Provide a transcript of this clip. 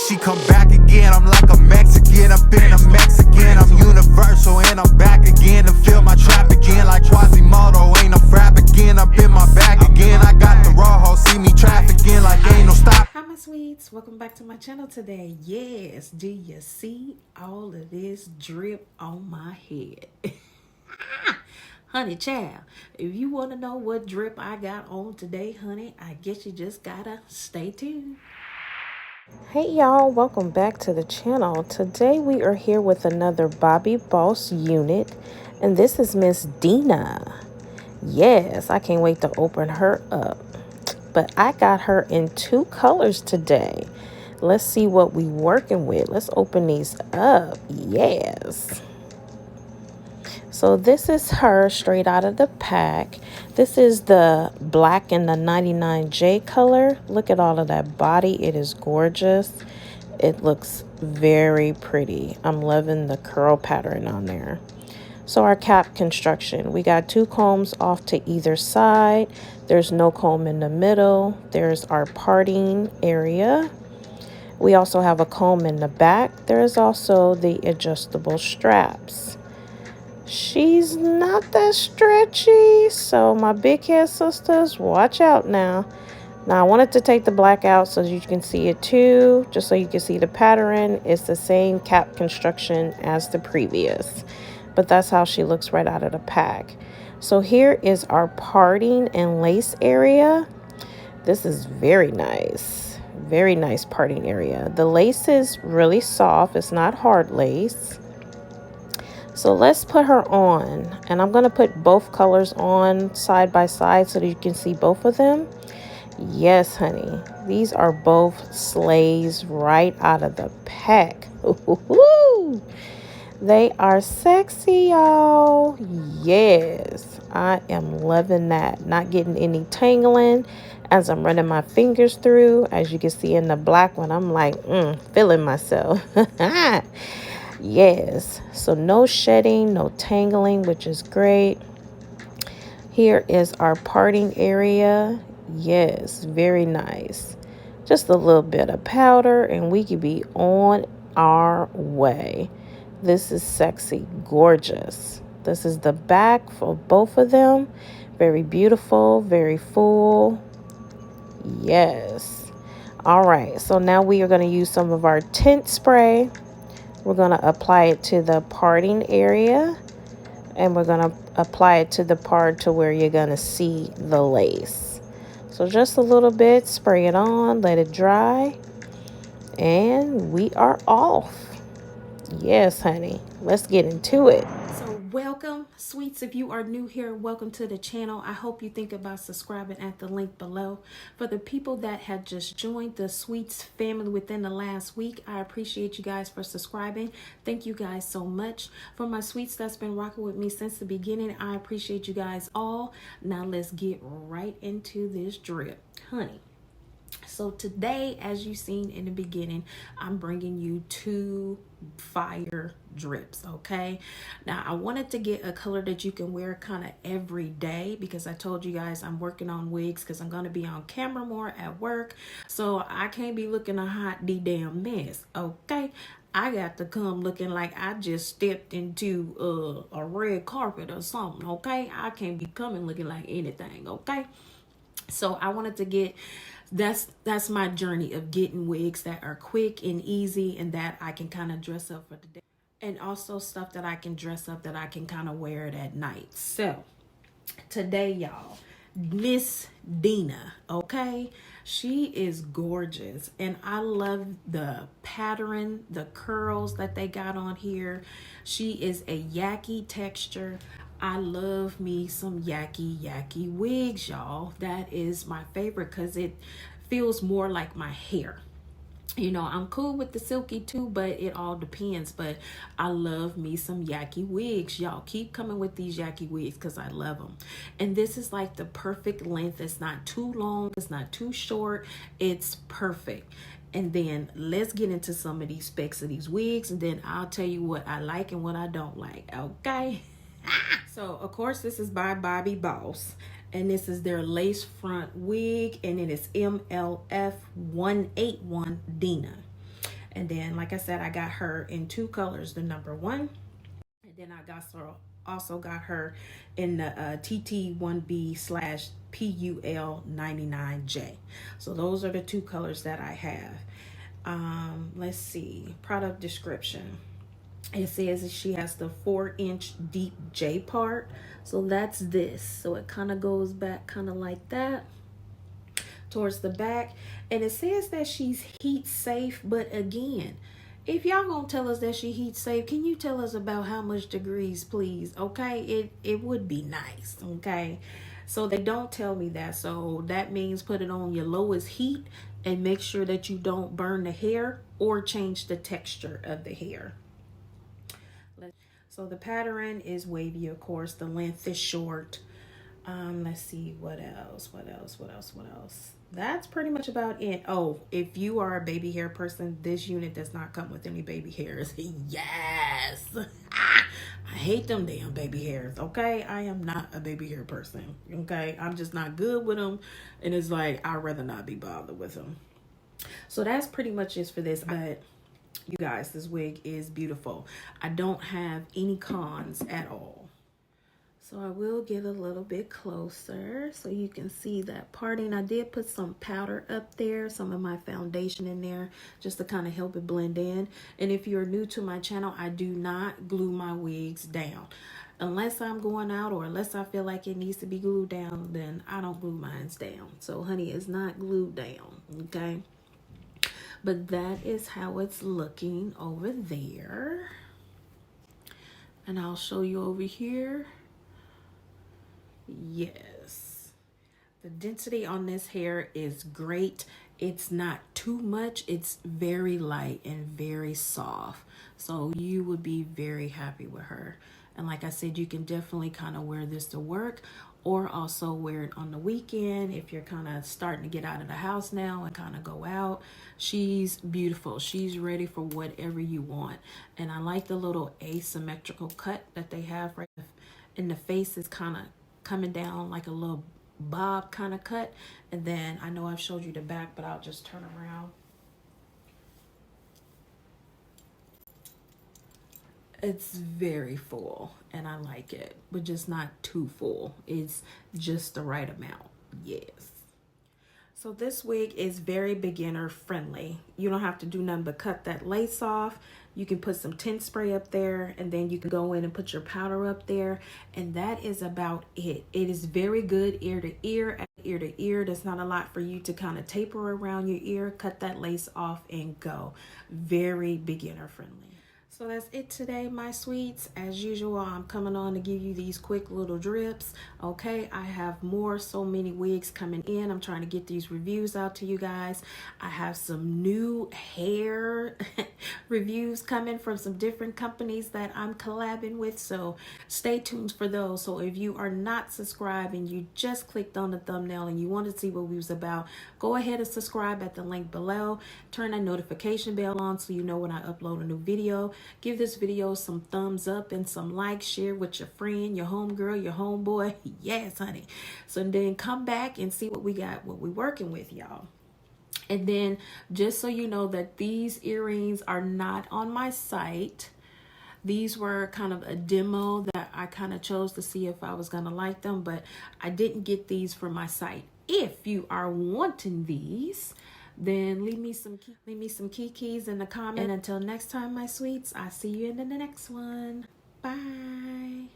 she come back again. I'm like a Mexican, I've been a Mexican. I'm universal and I'm back again to fill my trap again. Like Quasimodo, ain't no frap again. Up in my bag again. I got the raw hoe, see me trafficking like ain't no stop. Hi my sweets, welcome back to my channel today. Yes, do you see all of this drip on my head? Honey child, if you want to know what drip I got on today, honey, I guess you just gotta stay tuned. Hey y'all, welcome back to the channel. Today we are here with another Bobbi Boss unit, and this is Miss Denna. Yes, I can't wait to open her up. But I got her in two colors today. Let's see what we working with. Let's open these up. Yes. So this is her straight out of the pack. This is the black and the 99J color. Look at all of that body. It is gorgeous. It looks very pretty. I'm loving the curl pattern on there. So our cap construction, we got two combs off to either side. There's no comb in the middle. There's our parting area. We also have a comb in the back. There's also the adjustable straps. She's not that stretchy, so my big head sisters, watch out now. Now I wanted to take the black out so you can see it too, just so you can see the pattern. It's the same cap construction as the previous, but that's how she looks right out of the pack. So here is our parting and lace area. This is very nice parting area. The lace is really soft. It's not hard lace. So let's put her on, and I'm going to put both colors on side by side so that you can see both of them. Yes, honey, these are both slays right out of the pack. Ooh, they are sexy, y'all. Yes, I am loving that. Not getting any tangling as I'm running my fingers through. As you can see in the black one, I'm like, feeling myself. Yes, so no shedding, no tangling, which is great. Here is our parting area. Yes, very nice. Just a little bit of powder and we could be on our way. This is sexy, gorgeous. This is the back for both of them. Very beautiful, very full. Yes. All right, so now we are going to use some of our tint spray. We're going to apply it to the parting area, and we're going to apply it to the part to where you're going to see the lace. So just a little bit, spray it on, let it dry, and we are off. Yes, honey, let's get into it. So welcome, sweets. If you are new here, welcome to the channel. I hope you think about subscribing at the link below. For the people that have just joined the sweets family within the last week, I appreciate you guys for subscribing. Thank you guys so much. For my sweets that's been rocking with me since the beginning, I appreciate you guys all. Now let's get right into this drip, honey. So today, as you've seen in the beginning, I'm bringing you two fire drips. Okay, now I wanted to get a color that you can wear kind of every day, because I told you guys I'm working on wigs because I'm going to be on camera more at work, so I can't be looking a hot damn mess. Okay, I got to come looking like I just stepped into a red carpet or something. Okay, I can't be coming looking like anything. Okay, so I wanted to get, that's my journey of getting wigs that are quick and easy and that I can kind of dress up for the day, and also stuff that I can dress up that I can kind of wear it at night. So today, y'all, Miss Denna, okay, she is gorgeous, and I love the pattern, the curls that they got on here. She is a yaki texture. I love me some yaki wigs, y'all. That is my favorite because it feels more like my hair. You know, I'm cool with the silky too, but it all depends. But I love me some yaki wigs. Y'all keep coming with these yaki wigs because I love them. And this is like the perfect length. It's not too long. It's not too short. It's perfect. And then let's get into some of these specs of these wigs, and then I'll tell you what I like and what I don't like. Okay. So of course this is by Bobbi Boss, and this is their lace front wig, and it is MLF-181 Denna. And then, like I said, I got her in 2 colors, the number 1. And then I also got her in the TT1B/PUL99J. So those are the 2 colors that I have. Let's see, product description. It says she has the 4-inch deep J part. So that's this. So it kind of goes back kind of like that towards the back. And it says that she's heat safe. But again, if y'all gonna tell us that she heat safe, can you tell us about how much degrees, please? Okay, it would be nice. Okay, so they don't tell me that. So that means put it on your lowest heat and make sure that you don't burn the hair or change the texture of the hair. So the pattern is wavy, of course. The length is short. Let's see, what else? That's pretty much about it. Oh, if you are a baby hair person, this unit does not come with any baby hairs. Yes. I hate them damn baby hairs. Okay, I am not a baby hair person. Okay, I'm just not good with them, and it's like I'd rather not be bothered with them. So that's pretty much it for this. But you guys, this wig is beautiful. I don't have any cons at all. So I will get a little bit closer so you can see that parting. I did put some powder up there, some of my foundation in there, just to kind of help it blend in. And if you're new to my channel, I do not glue my wigs down. Unless I'm going out or unless I feel like it needs to be glued down, then I don't glue mine down. So honey, it's not glued down, okay? But that is how it's looking over there. And I'll show you over here. Yes. The density on this hair is great. It's not too much. It's very light and very soft. So you would be very happy with her. And like I said, you can definitely kind of wear this to work, or also wear it on the weekend if you're kind of starting to get out of the house now and kind of go out. She's beautiful. She's ready for whatever you want. And I like the little asymmetrical cut that they have right in the face. Is kind of coming down like a little bob kind of cut. And then I know I've showed you the back, but I'll just turn around. It's very full and I like it, but just not too full. It's just the right amount. Yes. So this wig is very beginner friendly. You don't have to do nothing but cut that lace off. You can put some tint spray up there, and then you can go in and put your powder up there, and that is about it. It is very good ear to ear. Ear to ear, there's not a lot for you to kind of taper around your ear. Cut that lace off and go. Very beginner friendly. So that's it today, my sweets. As usual, I'm coming on to give you these quick little drips. Okay, I have so many wigs coming in. I'm trying to get these reviews out to you guys. I have some new hair reviews coming from some different companies that I'm collabing with. So stay tuned for those. So if you are not subscribed and you just clicked on the thumbnail and you want to see what we was about, go ahead and subscribe at the link below. Turn that notification bell on so you know when I upload a new video. Give this video some thumbs up and some likes. Share with your friend, your homegirl, your homeboy. Yes, honey. So then come back and see what we got, what we're working with, y'all. And then just so you know that these earrings are not on my site. These were kind of a demo that I kind of chose to see if I was going to like them, but I didn't get these for my site. If you are wanting these, then leave me some kikis in the comment. And until next time, my sweets, I'll see you in the next one. Bye.